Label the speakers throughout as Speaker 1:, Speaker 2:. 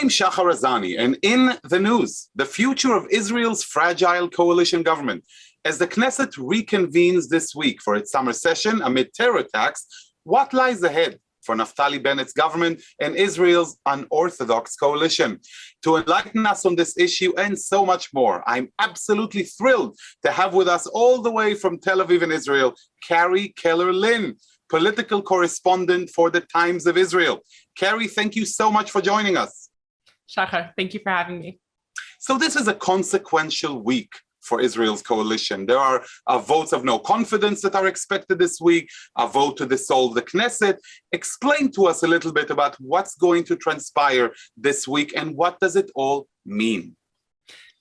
Speaker 1: I'm Shahar Azani, and in the news, the future of Israel's fragile coalition government. As the Knesset reconvenes this week for its summer session amid terror attacks, what lies ahead for Naftali Bennett's government and Israel's unorthodox coalition? To enlighten us on this issue and so much more, I'm absolutely thrilled to have with us all the way from Tel Aviv in Israel, Carrie Keller-Lynn, political correspondent for the Times of Israel. Carrie, thank you so much for joining us.
Speaker 2: Shahar, thank you for having me.
Speaker 1: So this is a consequential week for Israel's coalition. There are votes of no confidence that are expected this week, a vote to dissolve the Knesset. Explain to us a little bit about what's going to transpire this week and what does it all mean?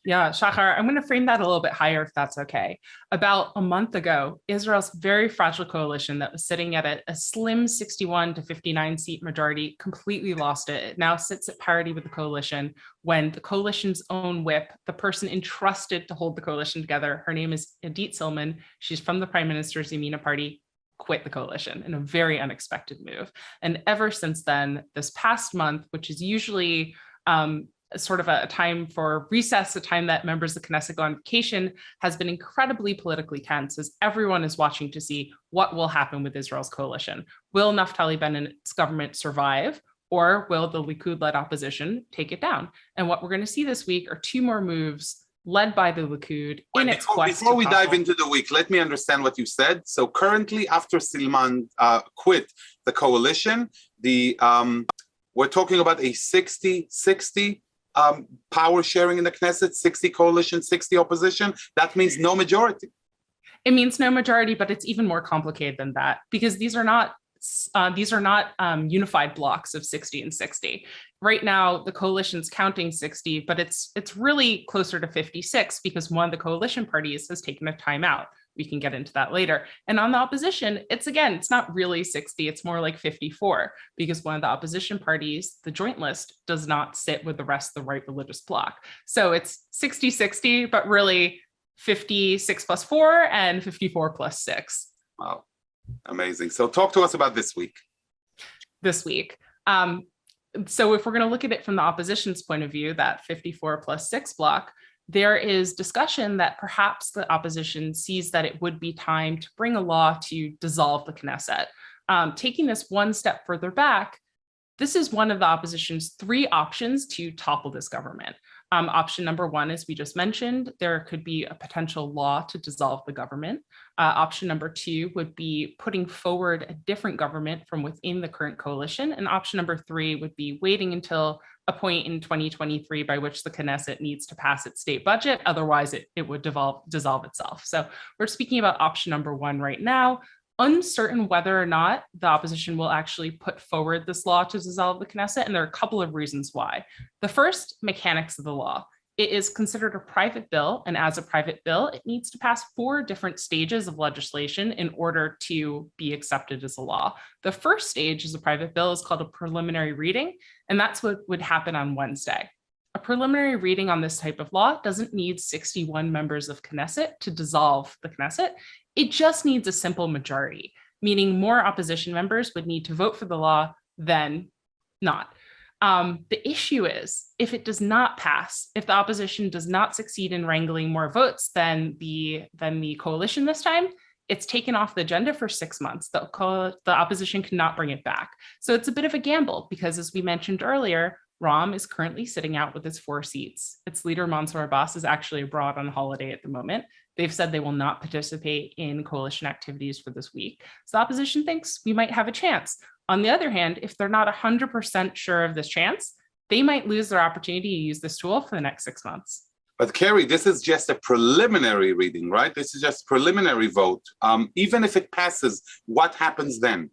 Speaker 2: Yeah, Shahar, I'm going to frame that a little bit higher, if that's okay. About a month ago, Israel's very fragile coalition that was sitting at a slim 61 to 59 seat majority completely lost it. It now sits at parity with the coalition when the coalition's own whip, the person entrusted to hold the coalition together, her name is Idit Silman, she's from the Prime Minister's Yamina party, quit the coalition in a very unexpected move. And ever since then, this past month, which is usually sort of a time for recess, a time that members of the Knesset go on vacation, has been incredibly politically tense as everyone is watching to see what will happen with Israel's coalition. Will Naftali Bennett's government survive, or will the Likud-led opposition take it down? And what we're going to see this week are two more moves led by the Likud in its quest.
Speaker 1: Before we dive into the week, let me understand what you said. So currently, after Silman quit the coalition, we're talking about a 60-60 power sharing in the Knesset, 60 coalition, 60 opposition. That means no majority.
Speaker 2: It means no majority, but it's even more complicated than that because these are not unified blocks of 60 and 60. Right now, the coalition's counting 60, but it's really closer to 56 because one of the coalition parties has taken a timeout. We can get into that later. And on the opposition, it's not really 60, it's more like 54 because one of the opposition parties, the joint list, does not sit with the rest of the right religious bloc. So it's 60-60, but really 56 plus 4 and 54 plus 6.
Speaker 1: Wow, amazing. So talk to us about this week.
Speaker 2: This week. So if we're going to look at it from the opposition's point of view, that 54 plus 6 block, there is discussion that perhaps the opposition sees that it would be time to bring a law to dissolve the Knesset. Taking this one step further back, this is one of the opposition's three options to topple this government. Option number one, as we just mentioned, there could be a potential law to dissolve the government. Option number two would be putting forward a different government from within the current coalition. And option number three would be waiting until a point in 2023 by which the Knesset needs to pass its state budget. Otherwise, it would dissolve itself. So we're speaking about option number one right now. Uncertain whether or not the opposition will actually put forward this law to dissolve the Knesset, and there are a couple of reasons why. The first, mechanics of the law. It is considered a private bill, and as a private bill, it needs to pass 4 different stages of legislation in order to be accepted as a law. The first stage as a private bill is called a preliminary reading, and that's what would happen on Wednesday. A preliminary reading on this type of law doesn't need 61 members of Knesset to dissolve the Knesset. It just needs a simple majority, meaning more opposition members would need to vote for the law than not. The issue is, if it does not pass, if the opposition does not succeed in wrangling more votes than the coalition this time, it's taken off the agenda for 6 months. The opposition cannot bring it back. So it's a bit of a gamble because, as we mentioned earlier, Ram is currently sitting out with its 4 seats. Its leader, Mansour Abbas, is actually abroad on holiday at the moment. They've said they will not participate in coalition activities for this week. So the opposition thinks we might have a chance. On the other hand, if they're not 100% sure of this chance, they might lose their opportunity to use this tool for the next 6 months.
Speaker 1: But Carrie, this is just a preliminary reading, right? This is just preliminary vote. Even if it passes, what happens then?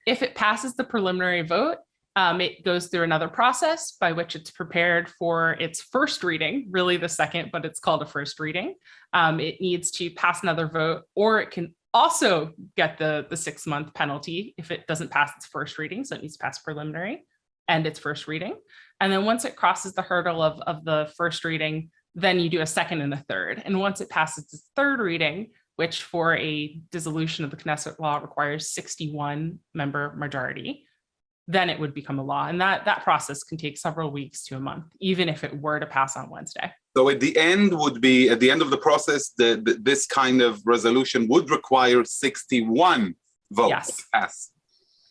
Speaker 2: If it passes the preliminary vote, it goes through another process by which it's prepared for its first reading, really the second, but it's called a first reading. It needs to pass another vote, or it can also get the 6-month penalty if it doesn't pass its first reading. So it needs to pass preliminary and its first reading. And then once it crosses the hurdle of the first reading, then you do a second and a third. And once it passes its third reading, which for a dissolution of the Knesset law requires 61 member majority, then it would become a law. And that process can take several weeks to a month, even if it were to pass on Wednesday.
Speaker 1: So at the end of the process, this kind of resolution would require 61 votes to pass.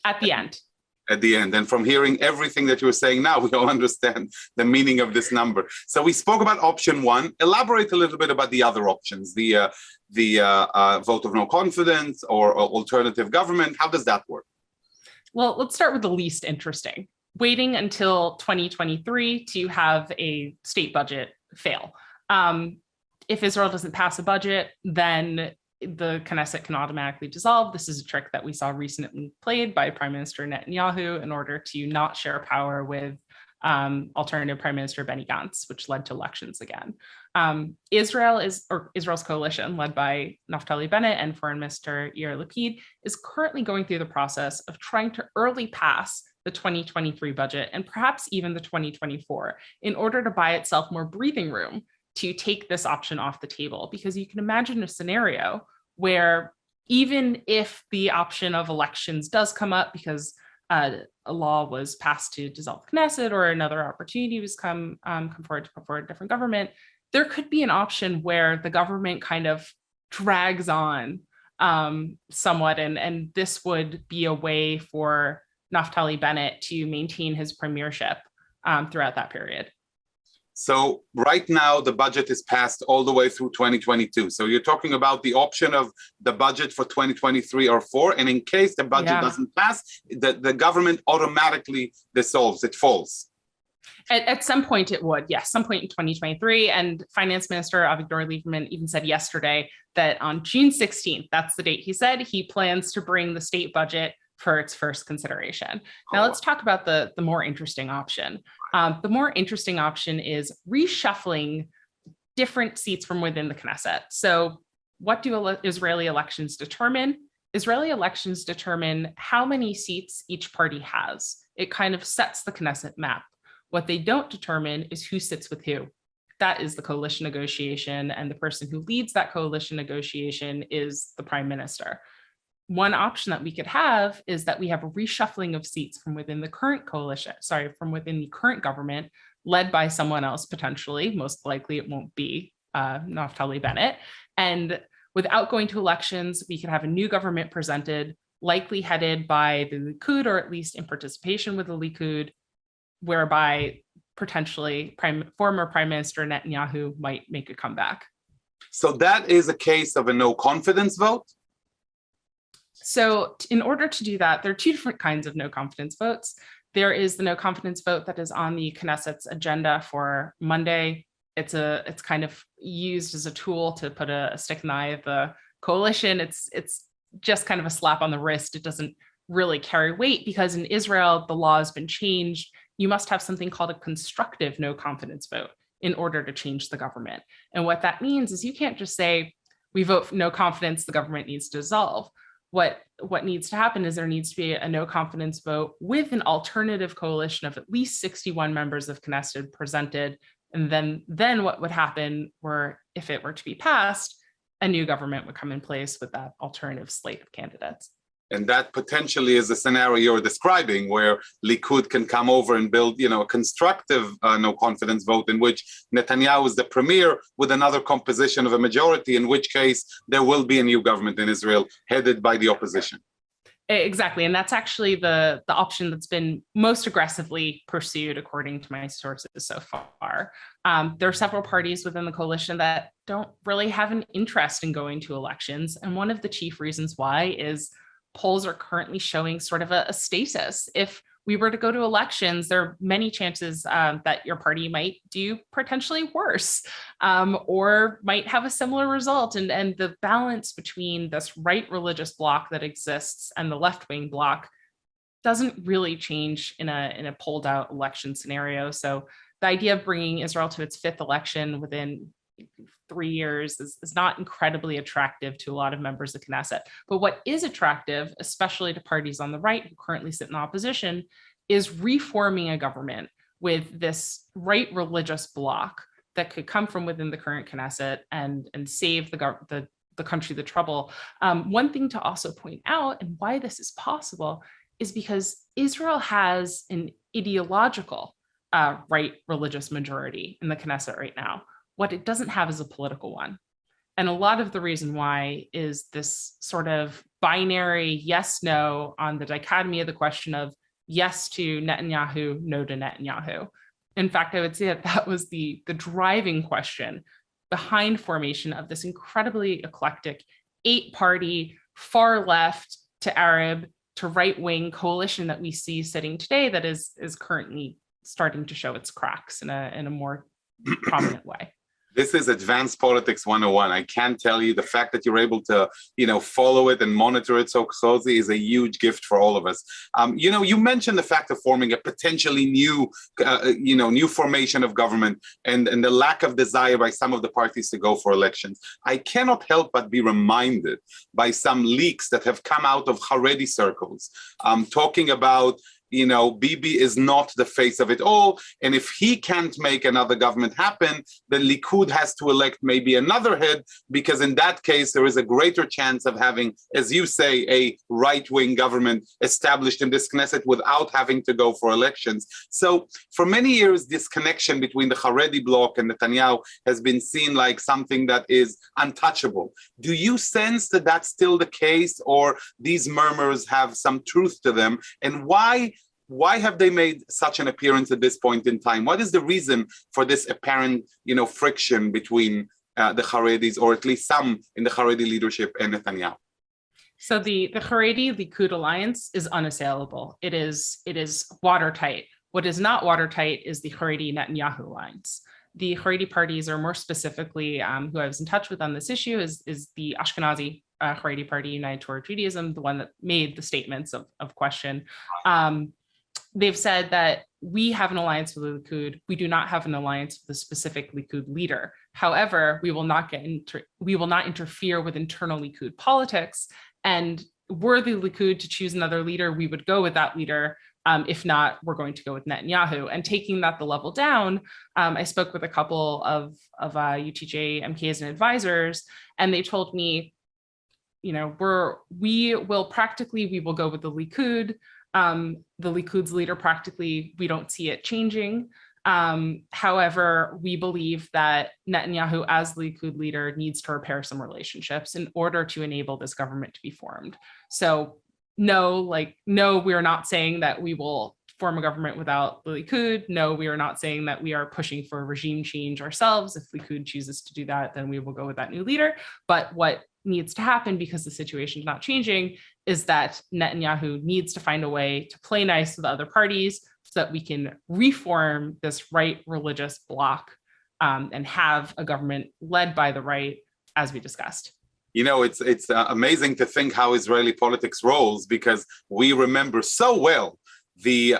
Speaker 2: At the end.
Speaker 1: At the end. And from hearing everything that you're saying now, we all understand the meaning of this number. So we spoke about option one. Elaborate a little bit about the other options, the vote of no confidence or alternative government. How does that work?
Speaker 2: Well, let's start with the least interesting. Waiting until 2023 to have a state budget fail. If Israel doesn't pass a budget, then the Knesset can automatically dissolve. This is a trick that we saw recently played by Prime Minister Netanyahu in order to not share power with alternative Prime Minister Benny Gantz, which led to elections again. Israel's coalition, led by Naftali Bennett and Foreign Minister Yair Lapid, is currently going through the process of trying to early pass the 2023 budget and perhaps even the 2024 in order to buy itself more breathing room to take this option off the table. Because you can imagine a scenario where even if the option of elections does come up because a law was passed to dissolve the Knesset or another opportunity was come forward to put forward a different government, there could be an option where the government kind of drags on somewhat, and this would be a way for Naftali Bennett to maintain his premiership throughout that period.
Speaker 1: So right now, the budget is passed all the way through 2022. So you're talking about the option of the budget for 2023 or 4. And in case the budget doesn't pass, the government automatically dissolves, it falls.
Speaker 2: At some point it would, yes, some point in 2023. And Finance Minister Avigdor Lieberman even said yesterday that on June 16th, that's the date he said, he plans to bring the state budget for its first consideration. Now let's talk about the more interesting option. The more interesting option is reshuffling different seats from within the Knesset. So what do Israeli elections determine? Israeli elections determine how many seats each party has. It kind of sets the Knesset map. What they don't determine is who sits with who. That is the coalition negotiation, and the person who leads that coalition negotiation is the prime minister. One option that we could have is that we have a reshuffling of seats from within the current coalition, from within the current government, led by someone else potentially. Most likely it won't be Naftali Bennett. And without going to elections, we could have a new government presented, likely headed by the Likud, or at least in participation with the Likud, whereby potentially former Prime Minister Netanyahu might make a comeback.
Speaker 1: So that is a case of a no confidence vote?
Speaker 2: So in order to do that, there are two different kinds of no confidence votes. There is the no confidence vote that is on the Knesset's agenda for Monday. It's kind of used as a tool to put a stick in the eye of the coalition. It's just kind of a slap on the wrist. It doesn't really carry weight because in Israel, the law has been changed. You must have something called a constructive no confidence vote in order to change the government. And what that means is you can't just say, we vote for no confidence, the government needs to dissolve. What needs to happen is there needs to be a no confidence vote with an alternative coalition of at least 61 members of Knesset presented. And then what would happen were, if it were to be passed, a new government would come in place with that alternative slate of candidates.
Speaker 1: And that potentially is the scenario you're describing, where Likud can come over and build, a constructive no confidence vote in which Netanyahu is the premier with another composition of a majority, in which case there will be a new government in Israel headed by the opposition.
Speaker 2: Exactly. And that's actually the option that's been most aggressively pursued, according to my sources so far. There are several parties within the coalition that don't really have an interest in going to elections. And one of the chief reasons why is polls are currently showing sort of a stasis. If we were to go to elections, there are many chances that your party might do potentially worse or might have a similar result. And the balance between this right religious bloc that exists and the left-wing bloc doesn't really change in a pulled out election scenario. So the idea of bringing Israel to its fifth election within 3 years is not incredibly attractive to a lot of members of Knesset. But what is attractive, especially to parties on the right who currently sit in opposition, is reforming a government with this right religious bloc that could come from within the current Knesset and save the country the trouble. One thing to also point out, and why this is possible, is because Israel has an ideological right religious majority in the Knesset right now. What it doesn't have is a political one. And a lot of the reason why is this sort of binary yes, no on the dichotomy of the question of yes to Netanyahu, no to Netanyahu. In fact, I would say that that was the driving question behind formation of this incredibly eclectic 8-party, far left to Arab to right-wing coalition that we see sitting today that is currently starting to show its cracks in a more prominent way.
Speaker 1: This is advanced politics 101. I can tell you the fact that you're able to, follow it and monitor it so closely is a huge gift for all of us. You mentioned the fact of forming a potentially new, new formation of government and the lack of desire by some of the parties to go for elections. I cannot help but be reminded by some leaks that have come out of Haredi circles, talking about Bibi is not the face of it all. And if he can't make another government happen, then Likud has to elect maybe another head, because in that case, there is a greater chance of having, as you say, a right-wing government established in this Knesset without having to go for elections. So for many years, this connection between the Haredi bloc and Netanyahu has been seen like something that is untouchable. Do you sense that that's still the case, or these murmurs have some truth to them? And why have they made such an appearance at this point in time? What is the reason for this apparent, friction between the Haredis, or at least some in the Haredi leadership, and Netanyahu?
Speaker 2: So the Haredi-Likud alliance is unassailable. It is watertight. What is not watertight is the Haredi-Netanyahu alliance. The Haredi parties, or more specifically, who I was in touch with on this issue, is the Ashkenazi Haredi Party, United Torah Judaism, the one that made the statements of question. They've said that we have an alliance with the Likud. We do not have an alliance with a specific Likud leader. However, we will not interfere with internal Likud politics. And were the Likud to choose another leader, we would go with that leader. If not, we're going to go with Netanyahu. And taking that the level down, I spoke with a couple of UTJ MKs and advisors, and they told me, we will go with the Likud. The Likud's leader, practically, we don't see it changing. However, we believe that Netanyahu, as the Likud leader, needs to repair some relationships in order to enable this government to be formed. So no, we are not saying that we will form a government without the Likud. No, we are not saying that we are pushing for regime change ourselves. If Likud chooses to do that, then we will go with that new leader. But what needs to happen, because the situation is not changing, is that Netanyahu needs to find a way to play nice with other parties so that we can reform this right religious bloc and have a government led by the right, as we discussed.
Speaker 1: It's amazing to think how Israeli politics rolls, because we remember so well the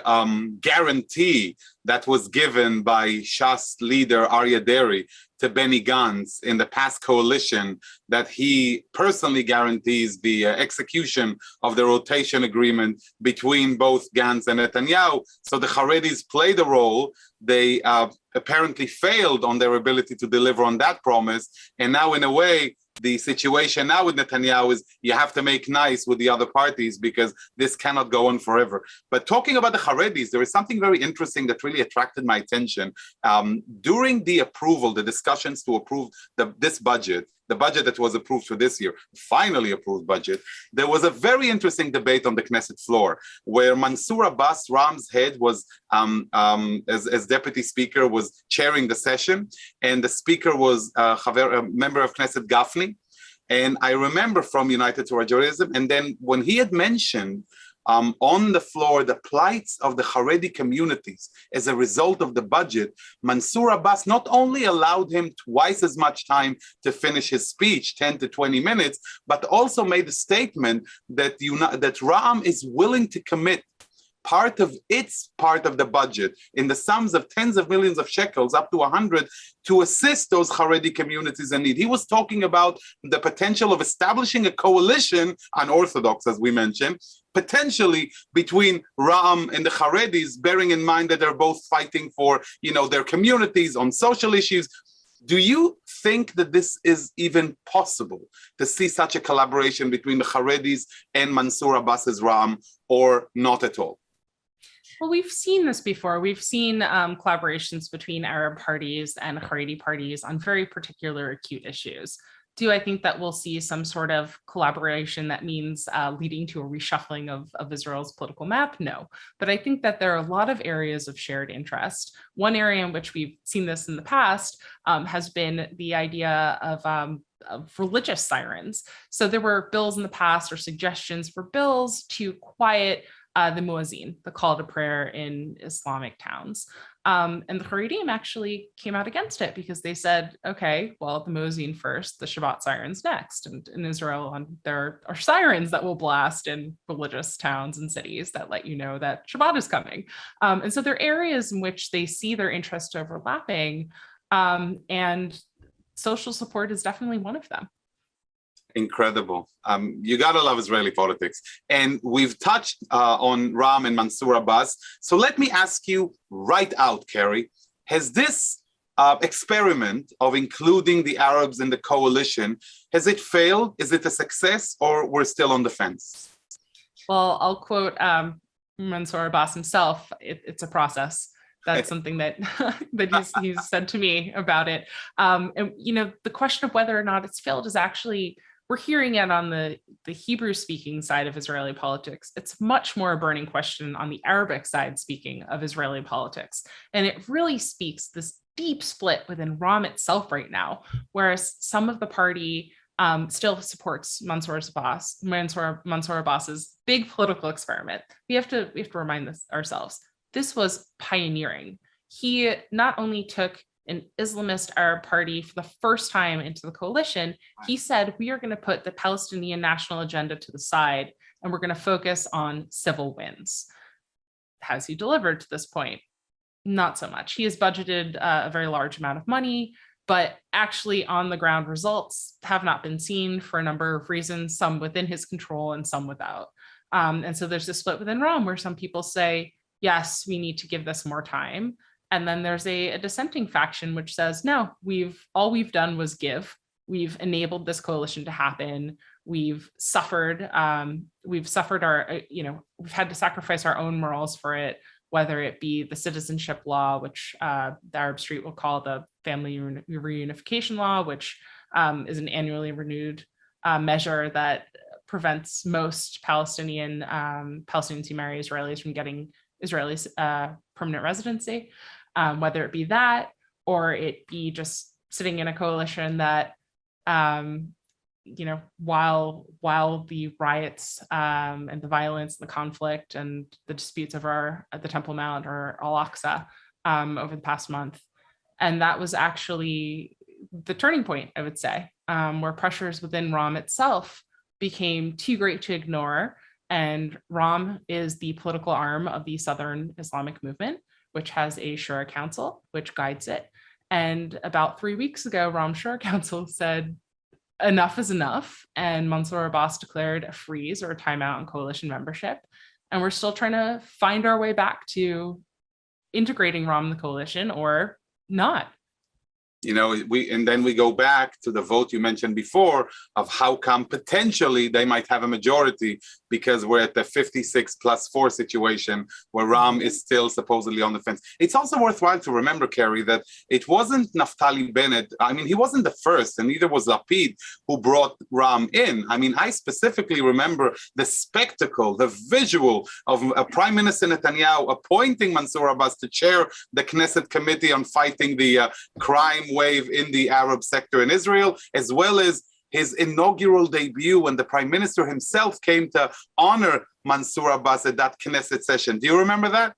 Speaker 1: guarantee that was given by Shas leader Aryeh Deri to Benny Gantz in the past coalition, that he personally guarantees the execution of the rotation agreement between both Gantz and Netanyahu. So the Haredis played a role. They apparently failed on their ability to deliver on that promise. And now, in a way, the situation now with Netanyahu is you have to make nice with the other parties, because this cannot go on forever. But talking about the Haredis, there is something very interesting that really attracted my attention. During the discussions to approve this budget, the budget that was approved for this year, finally approved budget, there was a very interesting debate on the Knesset floor, where Mansour Abbas, Ram's head, was, as deputy speaker, was chairing the session, and the speaker was a member of Knesset Gafni. And I remember from United Torah Judaism, and then when he had mentioned on the floor the plights of the Haredi communities as a result of the budget, Mansour Abbas not only allowed him twice as much time to finish his speech, 10 to 20 minutes, but also made a statement that Ra'am is willing to commit part of the budget in the sums of tens of millions of shekels, up to 100, to assist those Haredi communities in need. He was talking about the potential of establishing a coalition, unorthodox, as we mentioned, potentially between Ra'am and the Haredis, bearing in mind that they're both fighting for, their communities on social issues. Do you think that this is even possible to see such a collaboration between the Haredis and Mansour Abbas's Ram, or not at all?
Speaker 2: Well, we've seen this before. We've seen collaborations between Arab parties and Haredi parties on very particular acute issues. Do I think that we'll see some sort of collaboration that means leading to a reshuffling of Israel's political map? No. But I think that there are a lot of areas of shared interest. One area in which we've seen this in the past has been the idea of religious sirens. So there were bills in the past, or suggestions for bills to quiet the muezzin, the call to prayer in Islamic towns. And the Haredim actually came out against it because they said, okay, well, the muezzin first, the Shabbat sirens next. And in Israel, there are sirens that will blast in religious towns and cities that let you know that Shabbat is coming. And so there are areas in which they see their interests overlapping, and social support is definitely one of them.
Speaker 1: Incredible. You gotta love Israeli politics. And we've touched on Ram and Mansour Abbas. So let me ask you right out, Carrie, has this experiment of including the Arabs in the coalition, has it failed? Is it a success, or we're still on the fence?
Speaker 2: Well, I'll quote Mansour Abbas himself. It's a process. That's something that he's said to me about it. And the question of whether or not it's failed is actually, we're hearing it on the Hebrew-speaking side of Israeli politics. It's much more a burning question on the Arabic side, speaking of Israeli politics. And it really speaks this deep split within Ram itself right now, whereas some of the party still supports Mansour Abbas's big political experiment. We have to remind ourselves, this was pioneering. He not only took an Islamist Arab party for the first time into the coalition, he said, we are going to put the Palestinian national agenda to the side, and we're going to focus on civil wins. Has he delivered to this point? Not so much. He has budgeted a very large amount of money, but actually on the ground results have not been seen for a number of reasons, some within his control and some without. And so there's this split within Ram where some people say, yes, we need to give this more time. And then there's a dissenting faction which says, no, all we've done was give. We've enabled this coalition to happen. We've suffered our, we've had to sacrifice our own morals for it, whether it be the citizenship law, which the Arab Street will call the family reunification law, which is an annually renewed measure that prevents most Palestinians who marry Israelis from getting Israeli permanent residency, whether it be that, or it be just sitting in a coalition that, while the riots and the violence, the conflict, and the disputes over at the Temple Mount or Al-Aqsa over the past month. And that was actually the turning point, I would say, where pressures within Ram itself became too great to ignore. And Ram is the political arm of the Southern Islamic movement, which has a Shura Council, which guides it. And about 3 weeks ago, Ram's Shura Council said, enough is enough. And Mansour Abbas declared a freeze or a timeout on coalition membership. And we're still trying to find our way back to integrating Ram in the coalition or not.
Speaker 1: And then we go back to the vote you mentioned before of how come potentially they might have a majority, because we're at the 56+4 situation where Ram is still supposedly on the fence. It's also worthwhile to remember, Carrie, that it wasn't Naftali Bennett. I mean, he wasn't the first, and neither was Lapid, who brought Ram in. I mean, I specifically remember the spectacle, the visual of Prime Minister Netanyahu appointing Mansour Abbas to chair the Knesset Committee on fighting the crime wave in the Arab sector in Israel, as well as his inaugural debut when the Prime Minister himself came to honor Mansour Abbas at that Knesset session. Do you remember that?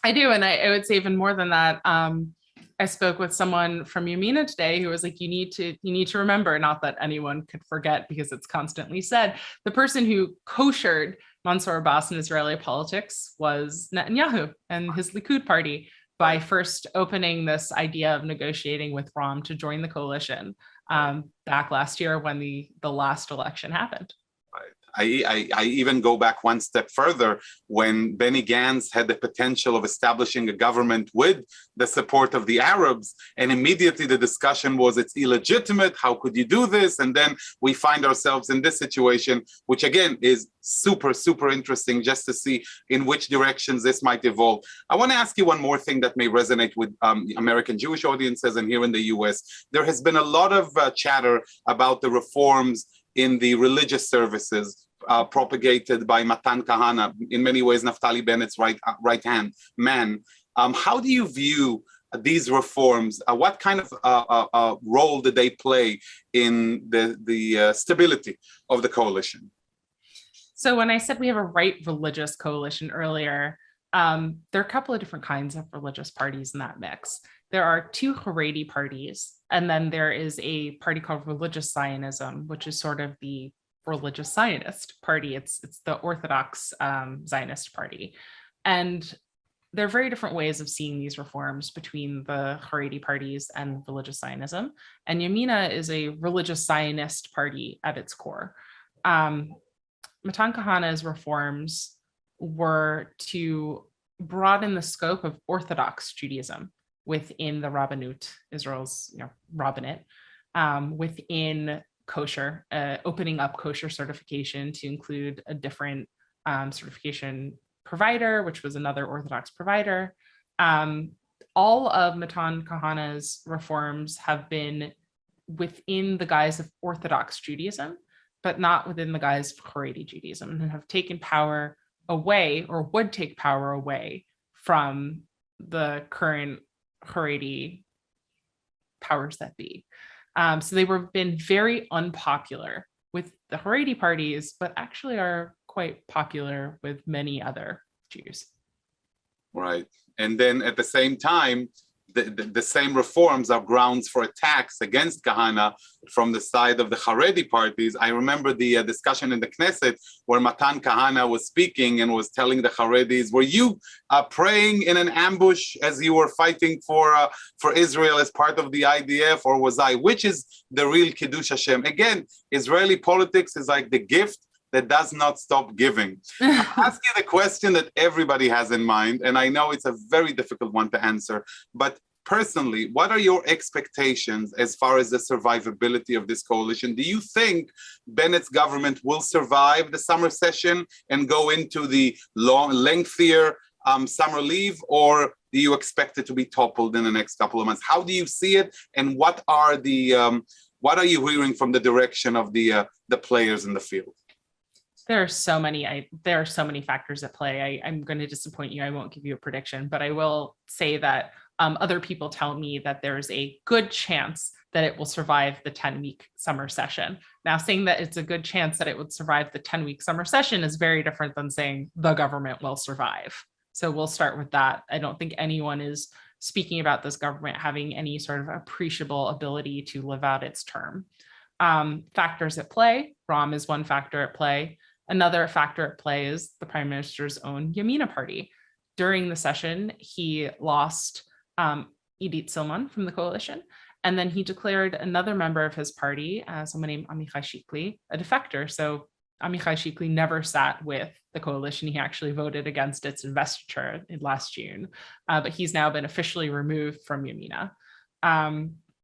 Speaker 2: I do, and I would say even more than that. I spoke with someone from Yamina today who was like, you need to remember, not that anyone could forget because it's constantly said, the person who koshered Mansour Abbas in Israeli politics was Netanyahu and his Likud party, by first opening this idea of negotiating with Ram to join the coalition back last year when the last election happened.
Speaker 1: Right. I even go back one step further when Benny Gantz had the potential of establishing a government with the support of the Arabs, and immediately the discussion was it's illegitimate, how could you do this? And then we find ourselves in this situation, which again is super, super interesting just to see in which directions this might evolve. I want to ask you one more thing that may resonate with American Jewish audiences and here in the US. There has been a lot of chatter about the reforms in the religious services propagated by Matan Kahana, in many ways Naftali Bennett's right-hand man. How do you view these reforms? What kind of role did they play in the stability of the coalition?
Speaker 2: So when I said we have a right religious coalition earlier, there are a couple of different kinds of religious parties in that mix. There are two Haredi parties, and then there is a party called Religious Zionism, which is sort of the religious Zionist party. It's the Orthodox Zionist party. And there are very different ways of seeing these reforms between the Haredi parties and religious Zionism. And Yamina is a religious Zionist party at its core. Matan Kahana's reforms were to broaden the scope of Orthodox Judaism within the Rabbanut, Israel's rabbinate, within kosher, opening up kosher certification to include a different certification provider, which was another Orthodox provider. All of Matan Kahana's reforms have been within the guise of Orthodox Judaism, but not within the guise of Haredi Judaism, and have taken power away, or would take power away from the current Haredi powers that be. So they were been very unpopular with the Haredi parties, but actually are quite popular with many other Jews.
Speaker 1: Right. And then at the same time, the same reforms are grounds for attacks against Kahana from the side of the Haredi parties. I remember the discussion in the Knesset where Matan Kahana was speaking and was telling the Haredis, were you praying in an ambush as you were fighting for Israel as part of the IDF, or was I? Which is the real Kiddush Hashem? Again, Israeli politics is like the gift that does not stop giving. I'll ask you the question that everybody has in mind, and I know it's a very difficult one to answer, but personally, what are your expectations as far as the survivability of this coalition? Do you think Bennett's government will survive the summer session and go into the lengthier summer leave, or do you expect it to be toppled in the next couple of months? How do you see it, and what are you hearing from the direction of the players in the field?
Speaker 2: There are so many factors at play. I'm going to disappoint you. I won't give you a prediction, but I will say that other people tell me that there's a good chance that it will survive the 10-week summer session. Now, saying that it's a good chance that it would survive the 10-week summer session is very different than saying the government will survive. So we'll start with that. I don't think anyone is speaking about this government having any sort of appreciable ability to live out its term. Factors at play. Ram is one factor at play. Another factor at play is the prime minister's own Yamina party. During the session, he lost Idit Silman from the coalition, and then he declared another member of his party, someone named Amichai Shikli, a defector. So Amichai Shikli never sat with the coalition. He actually voted against its investiture last June, but he's now been officially removed from Yamina.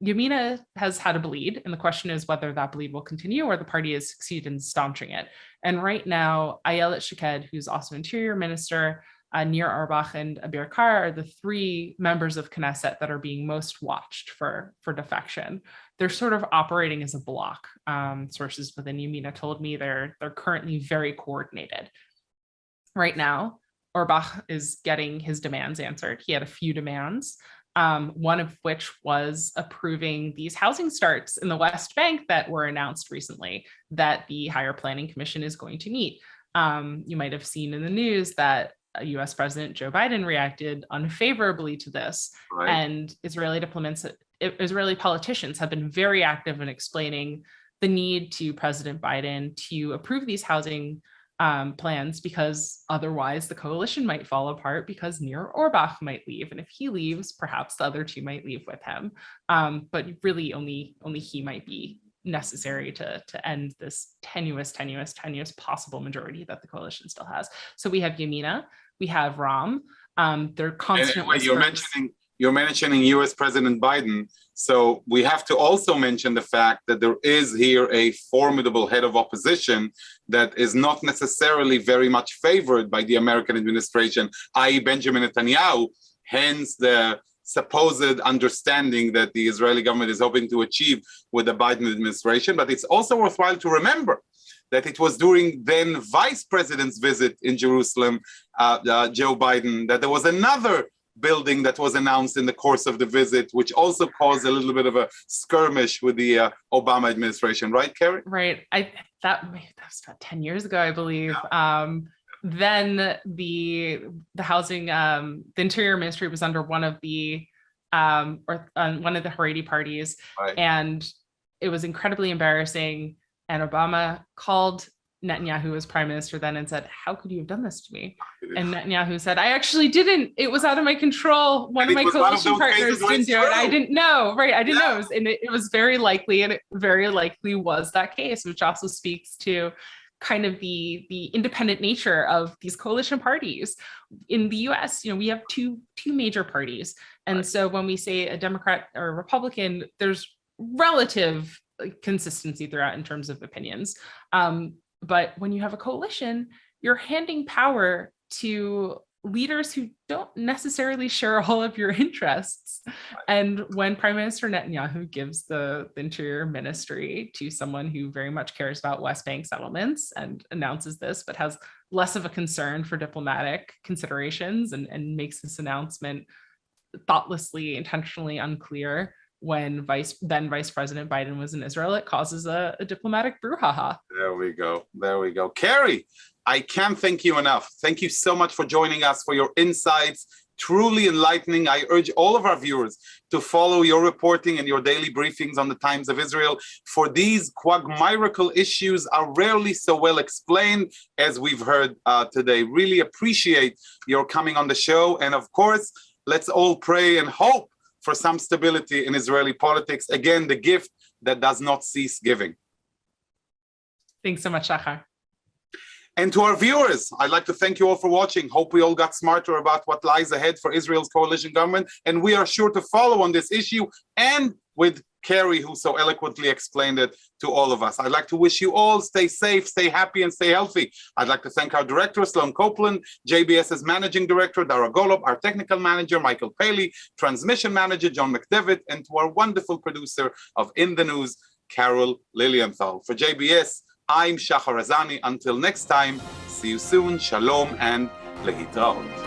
Speaker 2: Yamina has had a bleed, and the question is whether that bleed will continue or the party has succeeded in staunching it. And right now, Ayelet Shaked, who's also Interior Minister, Nir Orbach, and Abir Kar are the three members of Knesset that are being most watched for defection. They're sort of operating as a block. Sources within Yamina told me they're currently very coordinated. Right now, Orbach is getting his demands answered. He had a few demands. One of which was approving these housing starts in the West Bank that were announced recently that the Higher Planning Commission is going to meet. You might have seen in the news that US President Joe Biden reacted unfavorably to this, right. And Israeli politicians have been very active in explaining the need to President Biden to approve these housing plans, because otherwise the coalition might fall apart because Nir Orbach might leave. And if he leaves, perhaps the other two might leave with him. But really only he might be necessary to end this tenuous possible majority that the coalition still has. So we have Yamina, we have Ram. They're constant.
Speaker 1: And you're mentioning U.S. President Biden. So we have to also mention the fact that there is here a formidable head of opposition that is not necessarily very much favored by the American administration, i.e. Benjamin Netanyahu, hence the supposed understanding that the Israeli government is hoping to achieve with the Biden administration. But it's also worthwhile to remember that it was during then Vice President's visit in Jerusalem, Joe Biden, that there was another building that was announced in the course of the visit, which also caused a little bit of a skirmish with the Obama administration, right, Carrie?
Speaker 2: Right. That was about 10 years ago, I believe. Yeah. Then the housing, the Interior Ministry was under one of the one of the Haredi parties, right. And it was incredibly embarrassing. And Obama called Netanyahu as prime minister then and said, "How could you have done this to me?" And Netanyahu said, "I actually didn't. It was out of my control. One of my coalition partners didn't do it. I didn't know." Right. I didn't know. And it was very likely, and it very likely was that case, which also speaks to kind of the independent nature of these coalition parties. In the US, we have two major parties. And right. So when we say a Democrat or a Republican, there's relative consistency throughout in terms of opinions. But when you have a coalition, you're handing power to leaders who don't necessarily share all of your interests. And when Prime Minister Netanyahu gives the Interior Ministry to someone who very much cares about West Bank settlements and announces this, but has less of a concern for diplomatic considerations and makes this announcement thoughtlessly, intentionally unclear, when then Vice President Biden was in Israel, it causes a diplomatic brouhaha. There
Speaker 1: we go. Carrie, I can't thank you enough. Thank you so much for joining us, for your insights. Truly enlightening. I urge all of our viewers to follow your reporting and your daily briefings on the Times of Israel, for these quagmirical issues are rarely so well explained as we've heard today. Really appreciate your coming on the show. And of course, let's all pray and hope for some stability in Israeli politics. Again, the gift that does not cease giving.
Speaker 2: Thanks so much, Shahar.
Speaker 1: And to our viewers, I'd like to thank you all for watching. Hope we all got smarter about what lies ahead for Israel's coalition government. And we are sure to follow on this issue, and with Carrie, who so eloquently explained it to all of us. I'd like to wish you all stay safe, stay happy, and stay healthy. I'd like to thank our director, Sloan Copeland, JBS's managing director, Dara Golob, our technical manager, Michael Paley, transmission manager, John McDevitt, and to our wonderful producer of In the News, Carol Lilienthal. For JBS, I'm Shahar Azani. Until next time, see you soon. Shalom and lehitraot.